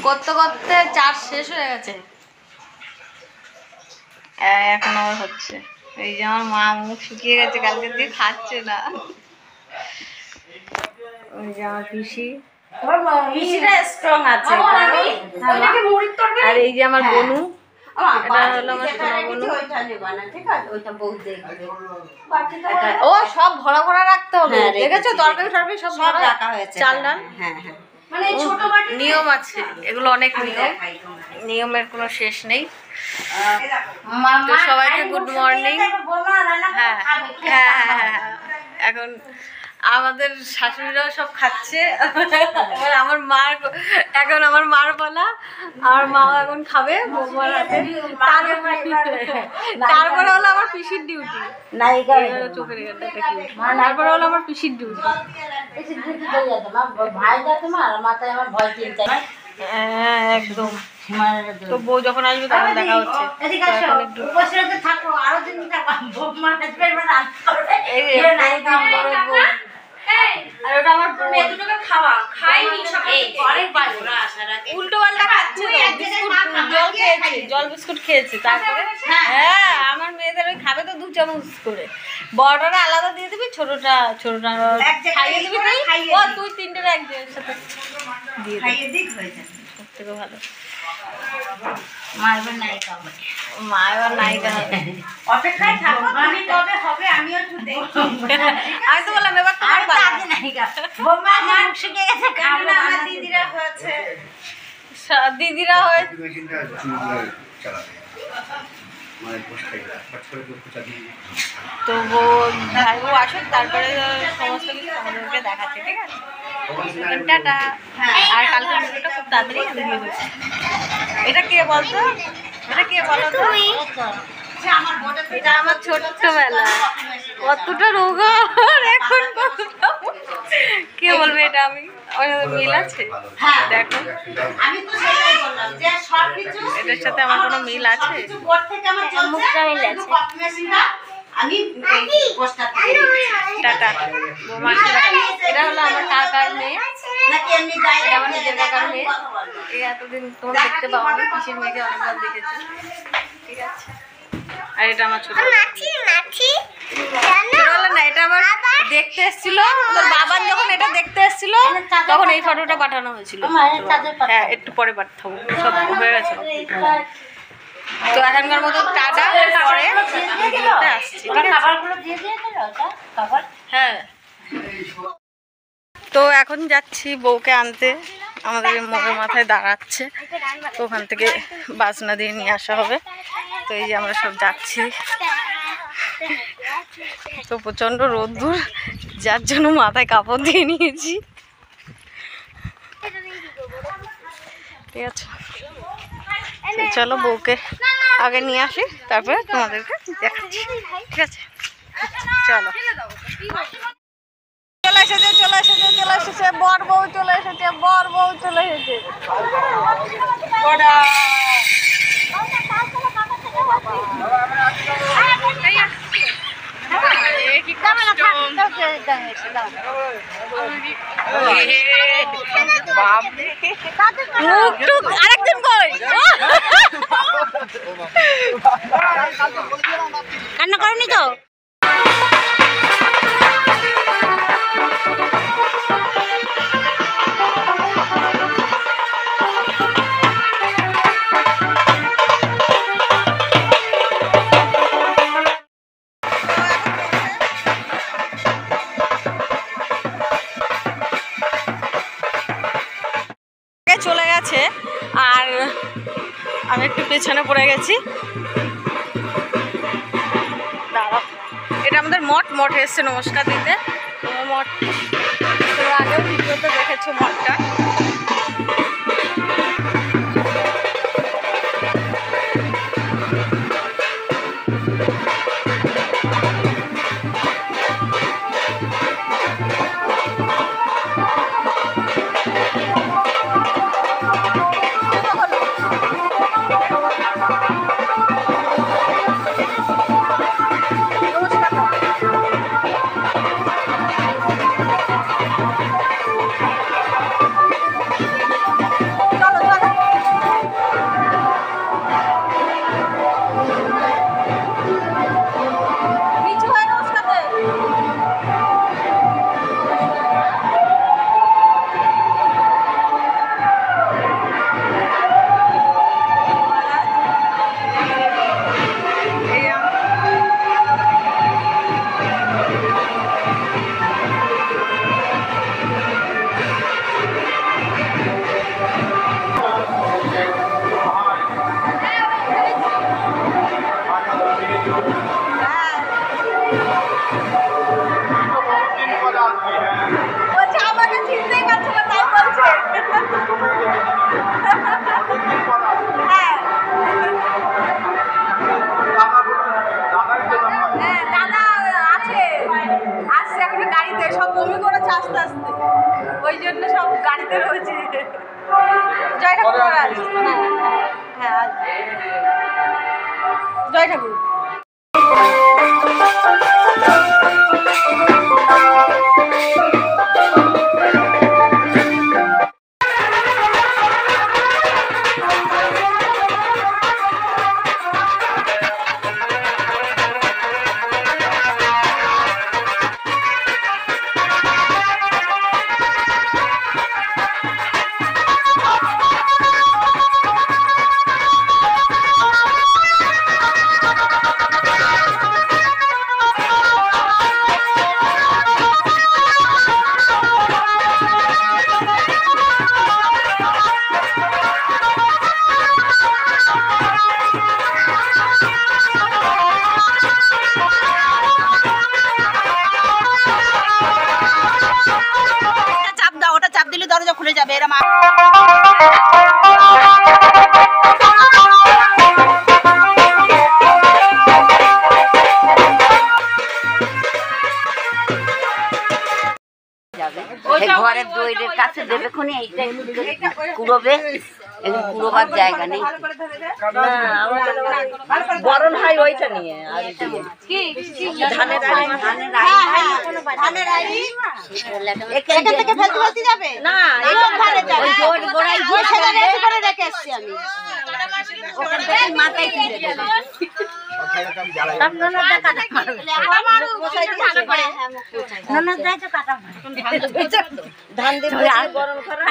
করতে করতে চার শেষ হয়ে গেছে, এখন আবার হচ্ছে। এই যে আমার মা মুখ শুকিয়ে গেছে, কালকে দিয়ে খাচ্ছে না। ওই যে আমার পিসি, স্ট্রং আছে। আর এই যে আমার বনু, এটা হলো আমার সোনা বনু। ও সব ভরা ভরা রাখতে হবে, দেখেছো? তরকারি টরকারি সব ভরা রাখা হয়েছে। চাল ডাল, হ্যাঁ হ্যাঁ, নিয়ম আছে এগুলো, অনেক নিয়ম, নিয়মের কোনো শেষ নেই। তো সবাইকে গুড মর্নিং। হ্যাঁ হ্যাঁ হ্যাঁ হ্যাঁ, এখন আমাদের শাশুড়িরাও সব খাচ্ছে। আমার মার, এখন আমার মার বলা, আমার মা এখন খাবে বৌমার হাতে। তারপরে হলো আমার পিসির ডিউটি, চোখের এখানটা কি, তারপরে হলো আমার পিসির ডিউটি। একদম। তো বউ যখন আসবে তখন দেখা হচ্ছে। উল্টো পাল্টা খাচ্ছে, জল বিস্কুট খেয়েছে। তারপরে হ্যাঁ, আমার মেয়েদের ওই খাবে তো 2 চামচ করে, বড়টা আলাদা দিয়ে দিবি, ছোটটা খাইয়ে দিবি। তুই 3টের একজনের সাথে দিয়ে দিবি, সব থেকে ভালো। মা এবার নায়িকা হবে। অপেক্ষায় থাকো, তুমি কবে হবে আমিও একটু দেখি। আমি তো বললাম এবার তোমার পালা। নায়িকা বোমা আমার শিখে গেছে, কারণ আমার দিদিরা হয়েছে, দিদিরা হয়েছে। তো ভাই বউ আসুক, তারপরে সমস্ত কিছু আমাদেরকে দেখাচ্ছে, ঠিক আছে? টাটা। আর কালকে ভিডিওটা খুব তাড়াতাড়ি আমি দিয়ে দেবো। এটা কে বলতো, এটা কে বলো তো? এটা আমার ছোট্টবেলা, কতটা রোগা এখন, কতটা কে বলবে এটা? আমি মিল আছে, দেখো এটার সাথে আমার কোনো মিল আছে? টাটা। এটা হলো আমার কাকার মেয়ে, এটা আমার নিজের কাকার মেয়ে। এই এতদিন তোমরা দেখতে পাও, আমি পিসির মেয়েকে অনেকবার দেখেছি, ঠিক আছে? আর এটা আমার ছোট না, এটা আমার দেখতে এসেছিল তোর বাবার, যখন এটা দেখতে এসেছিল তখন এই ফটোটা পাঠানো হয়েছিল। হ্যাঁ, একটু পরে পাঠাবো, সব হয়ে গেছে। তো এখনকার মতো টাটা, পরে আসছি, হ্যাঁ। তো এখন যাচ্ছি বউকে আনতে, আমাদের মোড়ের মাথায় দাঁড়াচ্ছে, তো ওখান থেকে বাসনা দিয়ে নিয়ে আসা হবে। তো এই যে আমরা সব যাচ্ছি, তো প্রচণ্ড রোদ্দুর, যার জন্য মাথায় কাপড় দিয়ে নিয়েছি, ঠিক আছে? চলো বউকে আগে নিয়ে আসি, তারপরে তোমাদেরকে দেখাচ্ছি, ঠিক আছে? চলো। চলে এসেছে, চলে এসেছে, চলে এসেছে, বর বউ চলে এসেছে, বর বউ চলে এসেছে। আরেকদিন কই কান্না করনি তো? চলে গেছে, আর আমি একটু পেছনে পড়ে গেছি। দাঁড়াও, এটা আমাদের মঠে এসছে নমস্কার দিতে। মঠ তোমরা আগেও ভিডিওতে দেখেছো মঠটা। ওই জন্য সব গাড়িতে রয়েছে। জয় ঠাকুর মহারাজ। হ্যাঁ আসবে। জয় ঠাকুর। দরজা খুলে যাবে এরকম। ঘরের দইয়ের কাছে দেবে খুনি এইটা কুড়োবে, কুড়োবার জায়গা নেই। বরণ হয় ওইটা নিয়ে আর ধানের এখান থেকে ফেলতে ফেলতে যাবে না, ওই জোর গোড়ায় গিয়ে সেটা রেডি করে রেখে এসছি আমি। ওখান থেকে মাথায় তুলে দেবে। ধান দিয়ে বরণ করা।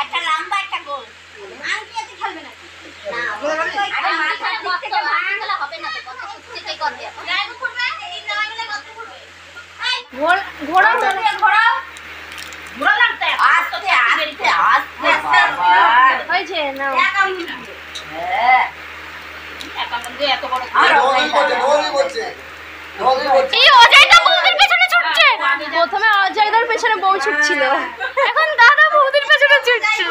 একটা লম্বা একটা গোল আংটি আছে খেলবে না আরে মাথা থেকে ভাঙলে হবে না তো কত ঠিকই করবে গায়ে করবে এই নামাইলে কত করবে এই ঘোড়া লাগতে আস্তে হয়েছে না হ্যাঁ একা মন দিয়ে এত বড় আর ওই বলছে এই অজয়টা বউদের পেছনে ছুটছে। প্রথমে অজয়দার পেছনে বউ ছুটছিল, এখন দাদা বউদের পেছনে ছুটছে।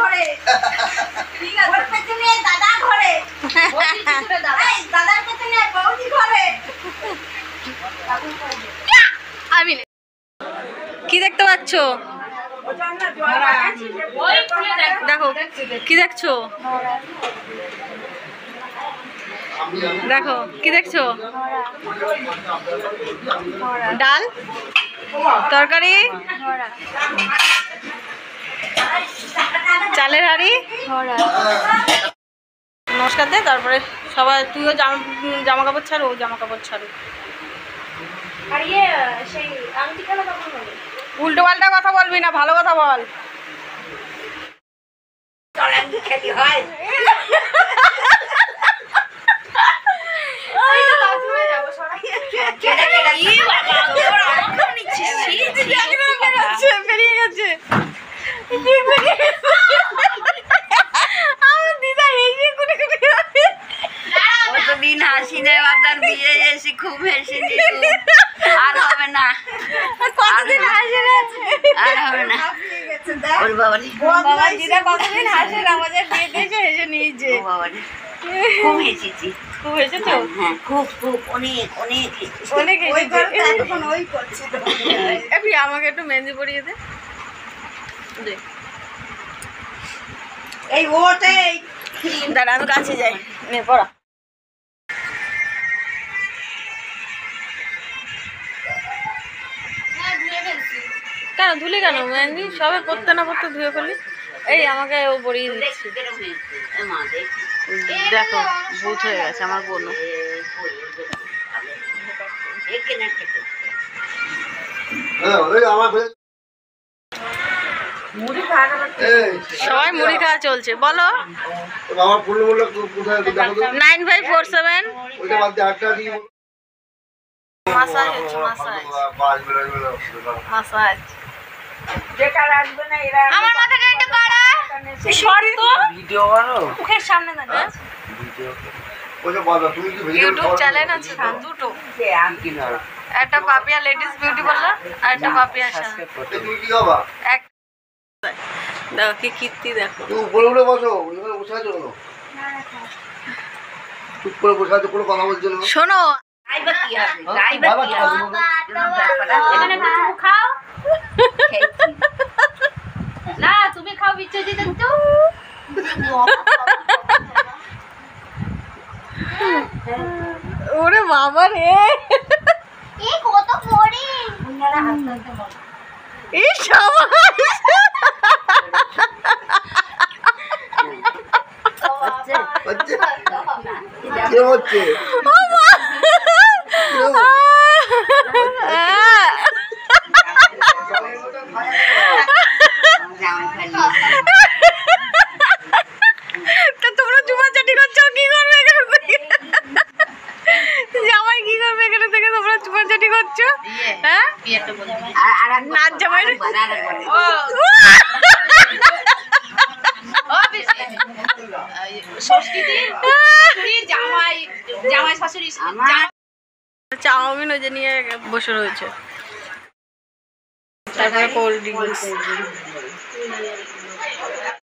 ঠিক আছে, ওর পেছনে দাদা ঘরে, বউদি পিছনে দাদা, এই দাদার পেছনে বউদি ঘরে। আমি কি দেখতে পাচ্ছ? দেখো কি দেখছো? দেখো কি দেখছো? ডাল, তরকারি, চালের হাঁড়ি। নমস্কার দে, তারপরে সবাই তুইও জামা কাপড় ছাড়ো, ও জামা কাপড় ছাড়ো। উল্টো পাল্টা কথা বলবি না, ভালো কথা বল। বেরিয়ে গেছে দিন হাসি নেই, আপনার বিয়ে এসে খুব হেসে আর হবে না, কতদিন হাসি আর হবে না। ওর বাবারে কতদিন হাসে আমাদের বিয়ে দিয়েছে, হেসে নিয়েছে। খুব হেসেছি, খুব হেসেছো? হ্যাঁ খুব খুব অনেক অনেক অনেক আমাকে একটু মেহেন্দি পরিয়ে দে। এই ওটাই দাঁড়া আমি কাছে যাই, নে পড়া। কেন ধুলি কেন মেহেন্দি সবে পড়তে না পড়তে ধুয়ে ফেলি। এই আমাকে ও পরিয়ে দিচ্ছে। দেখো ভূত হয়ে গেছে আমার বোনও। সবাই মুড়ি খাওয়া চলছে। বলো 9547 মাসাজ হচ্ছে মাসাজ। আমার মাথাটা একটু করা শর্ট তো ভিডিও করো মুখের সামনে দাঁড়া। ইউটিউব চ্যানেল আছে দুটো, একটা পাপিয়া লেডিস বিউটি পার্লার আর একটা পাপিয়া এক। দেখো কি কীর্তি দেখো। উপরে উঠে বসো, বসে আছো চুপ করে বসে আছো, কোনো কথা বলছো না। শোনো না তুমি খাও বিচ্ছুজিত তো ওরে বাবা রে কত পড়ি এই সবাই কি হচ্ছে? তা তোমরা চুমাচাটি করছো, কি করবে এখানে থেকে? জামাই কি করবে এখানে থেকে? তোমরা চুমাচাটি করছো হ্যাঁ? নাচ জামাই চাউমিন ওই যে নিয়ে বসে রয়েছে, তারপরে কোল্ড ড্রিঙ্কস।